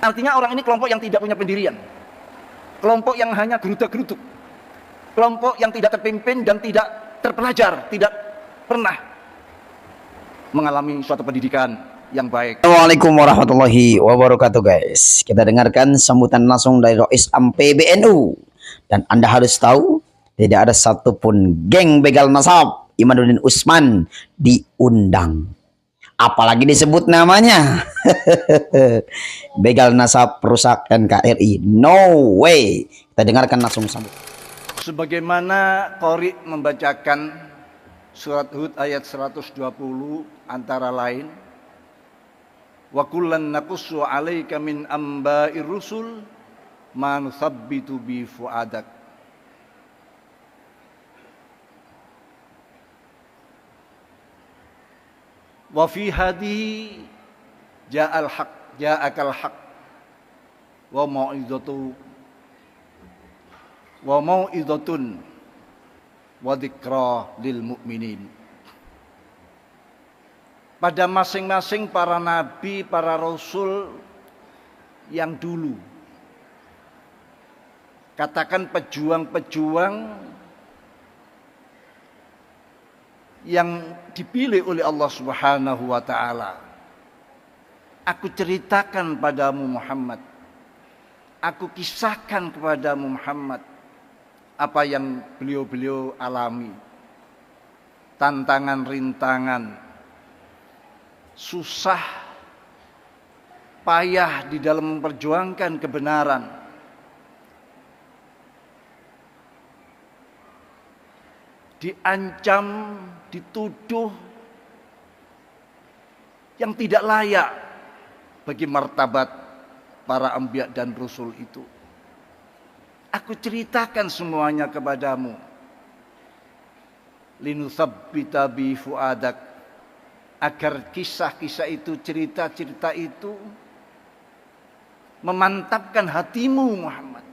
Artinya orang ini kelompok yang tidak punya pendirian, kelompok yang hanya geruda-geruduk, kelompok yang tidak terpimpin dan tidak terpelajar, tidak pernah mengalami suatu pendidikan yang baik. Assalamualaikum warahmatullahi wabarakatuh guys. Kita dengarkan sambutan langsung dari Rois Am PBNU. Dan Anda harus tahu, tidak ada satupun geng begal nasab Imaduddin Usman diundang. Apalagi disebut namanya. Begal nasab perusak NKRI. No way. Kita dengarkan langsung sambutan. Sebagaimana Qori membacakan surat Hud ayat 120 antara lain, wa kullan naqussu 'alaika min amba'ir rusul ma nusabbitu bi fuadak. Wa fi hadihi ja'al haq ja'akal haq wa mau'izatun wa dzikra lil mu'minin. Pada masing-masing para nabi, para rasul yang dulu, katakan pejuang-pejuang yang dipilih oleh Allah Subhanahu wa taala. Aku ceritakan padamu Muhammad, aku kisahkan kepadamu Muhammad apa yang beliau-beliau alami, tantangan, rintangan, susah, payah di dalam memperjuangkan kebenaran. Diancam, dituduh yang tidak layak bagi martabat para anbiya dan rasul itu. Aku ceritakan semuanya kepadamu. Linutsabbita bi fuadak, agar kisah-kisah itu, cerita-cerita itu memantapkan hatimu Muhammad,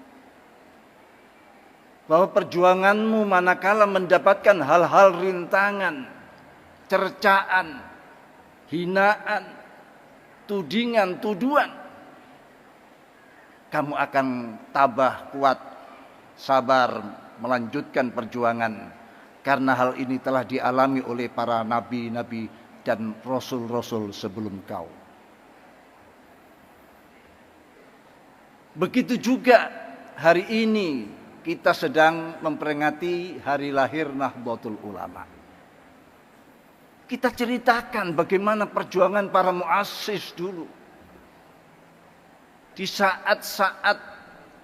bahwa perjuanganmu manakala mendapatkan hal-hal rintangan, cercaan, hinaan, tudingan, tuduhan, kamu akan tabah, kuat, sabar, melanjutkan perjuangan. Karena hal ini telah dialami oleh para nabi-nabi dan rasul-rasul sebelum kau. Begitu juga hari ini kita sedang memperingati hari lahir Nahdlatul Ulama. Kita ceritakan bagaimana perjuangan para muassis dulu. Di saat-saat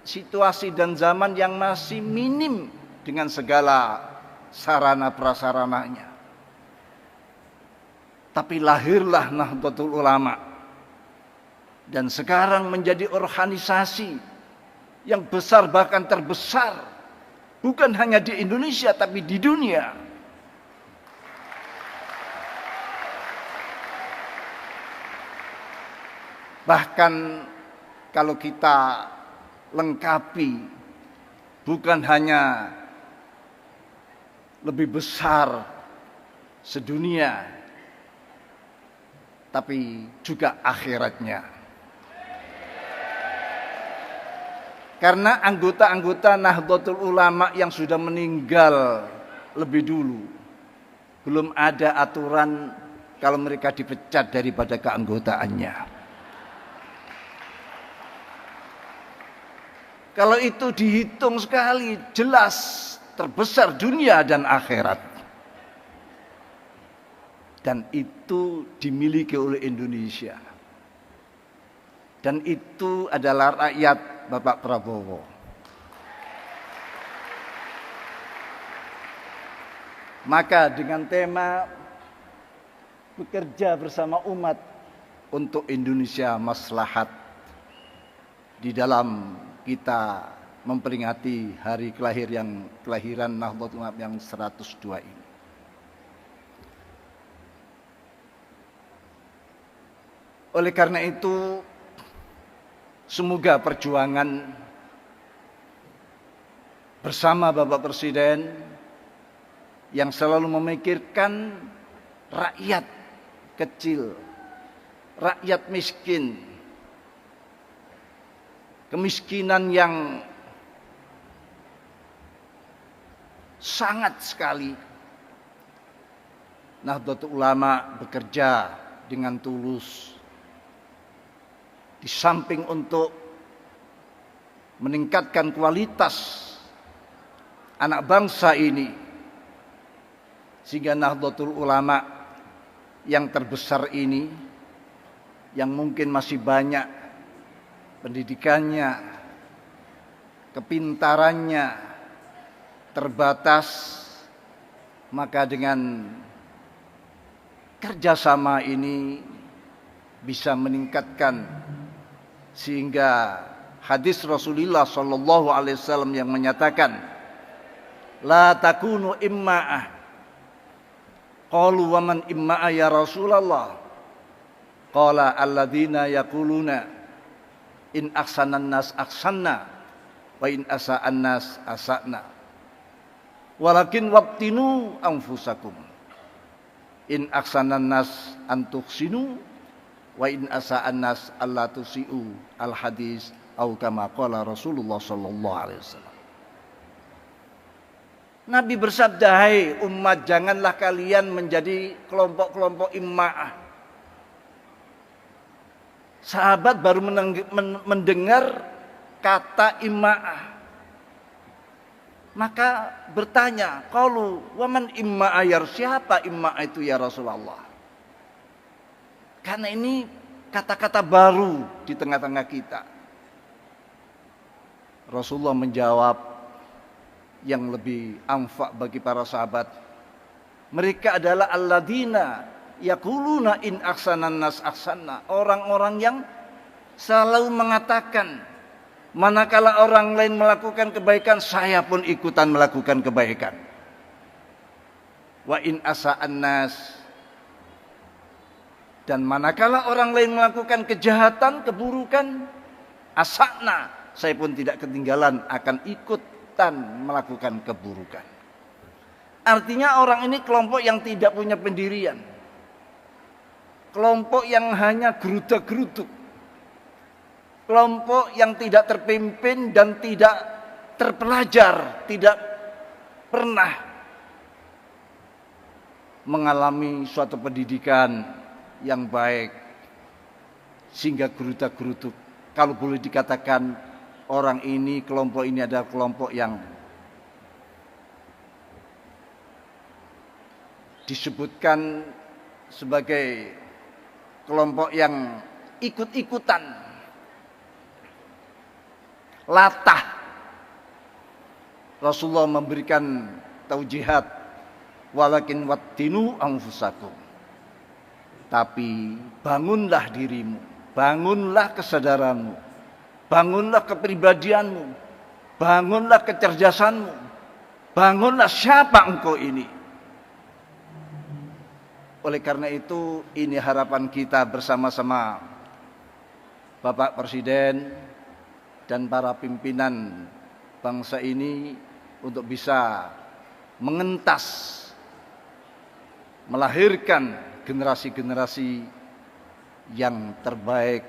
situasi dan zaman yang masih minim dengan segala sarana prasarananya. Tapi lahirlah Nahdlatul Ulama. Dan sekarang menjadi organisasi yang besar, bahkan terbesar, bukan hanya di Indonesia tapi di dunia. Bahkan kalau kita lengkapi, bukan hanya lebih besar sedunia, tapi juga akhiratnya. Karena anggota-anggota Nahdlatul Ulama yang sudah meninggal lebih dulu, belum ada aturan kalau mereka dipecat daripada keanggotaannya. Kalau itu dihitung sekali, jelas terbesar dunia dan akhirat. Dan itu dimiliki oleh Indonesia. Dan itu adalah rakyat Bapak Prabowo. Maka dengan tema bekerja bersama umat untuk Indonesia maslahat, di dalam kita memperingati hari kelahiran Nahdlatul Ulama yang 102 ini. Oleh karena itu, semoga perjuangan bersama Bapak Presiden yang selalu memikirkan rakyat kecil, rakyat miskin, kemiskinan yang sangat sekali. Nahdlatul Ulama bekerja dengan tulus. Di samping untuk meningkatkan kualitas anak bangsa ini, sehingga Nahdlatul Ulama yang terbesar ini, yang mungkin masih banyak pendidikannya, kepintarannya terbatas, maka dengan kerjasama ini bisa meningkatkan, sehingga hadis Rasulullah Shallallahu Alaihi Wasallam yang menyatakan, la takunu imma'ah. Qalu wa man imma'ah ya Rasulullah? Qala alladzina yaquluna in ahsanan nas ahsanna wa in asa'an nas asa'na. Walakin waqtinu anfusakum. In ahsanan nas antuhsinu wa in asa'an nas alla tusi'u. Al hadis au kama qala Rasulullah sallallahu alaihi wasallam. Nabi bersabda, hai umat, janganlah kalian menjadi kelompok-kelompok imma'ah. Sahabat baru mendengar kata imma'ah, maka bertanya, qalu waman imma'ah ya, siapa imma'ah itu ya Rasulullah? Karena ini kata-kata baru di tengah-tengah kita. Rasulullah menjawab yang lebih amfak bagi para sahabat. Mereka adalah alladzina yaquluna in ahsanan nas ahsanna. Orang-orang yang selalu mengatakan, manakala orang lain melakukan kebaikan, saya pun ikutan melakukan kebaikan. Wa in asa'an nas, dan manakala orang lain melakukan kejahatan, keburukan, asa'na, saya pun tidak ketinggalan, akan ikutan melakukan keburukan. Artinya orang ini kelompok yang tidak punya pendirian, kelompok yang hanya geruda-geruduk, kelompok yang tidak terpimpin dan tidak terpelajar, tidak pernah mengalami suatu pendidikan yang baik, sehingga geruda-geruduk. Kalau boleh dikatakan, orang ini, kelompok ini adalah kelompok yang disebutkan sebagai kelompok yang ikut-ikutan, latah. Rasulullah memberikan taujihat, walakin wattinu anfusakum. Tapi bangunlah dirimu, bangunlah kesadaranmu, bangunlah kepribadianmu, bangunlah kecerdasanmu, bangunlah siapa engkau ini. Oleh karena itu, ini harapan kita bersama-sama Bapak Presiden dan para pimpinan bangsa ini untuk bisa mengentas, melahirkan generasi-generasi yang terbaik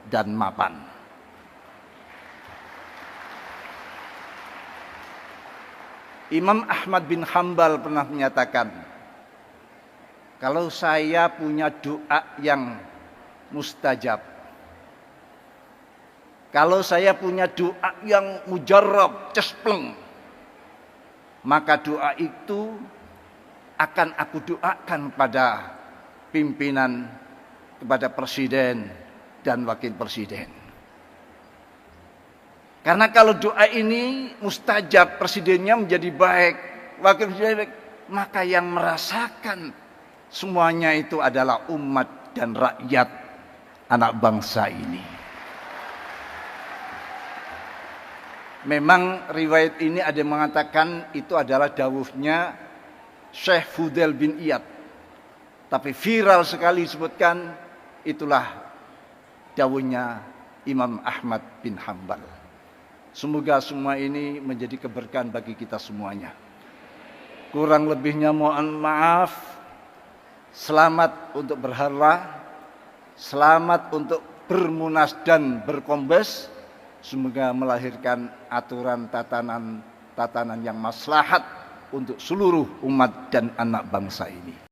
dan mapan. Imam Ahmad bin Hanbal pernah menyatakan, kalau saya punya doa yang mustajab, kalau saya punya doa yang mujarab, cespleng, maka doa itu akan aku doakan pada pimpinan, kepada presiden dan wakil presiden. Karena kalau doa ini mustajab, presidennya menjadi baik, wakil presiden baik, maka yang merasakan semuanya itu adalah umat dan rakyat anak bangsa ini. Memang riwayat ini ada yang mengatakan itu adalah dawuhnya Syekh Fudail bin Iyad. Tapi viral sekali disebutkan, itulah dawuhnya Imam Ahmad bin Hanbal. Semoga semua ini menjadi keberkahan bagi kita semuanya. Kurang lebihnya mohon maaf. Selamat untuk berhala, selamat untuk bermunas dan berkombes. Semoga melahirkan aturan tatanan yang maslahat untuk seluruh umat dan anak bangsa ini.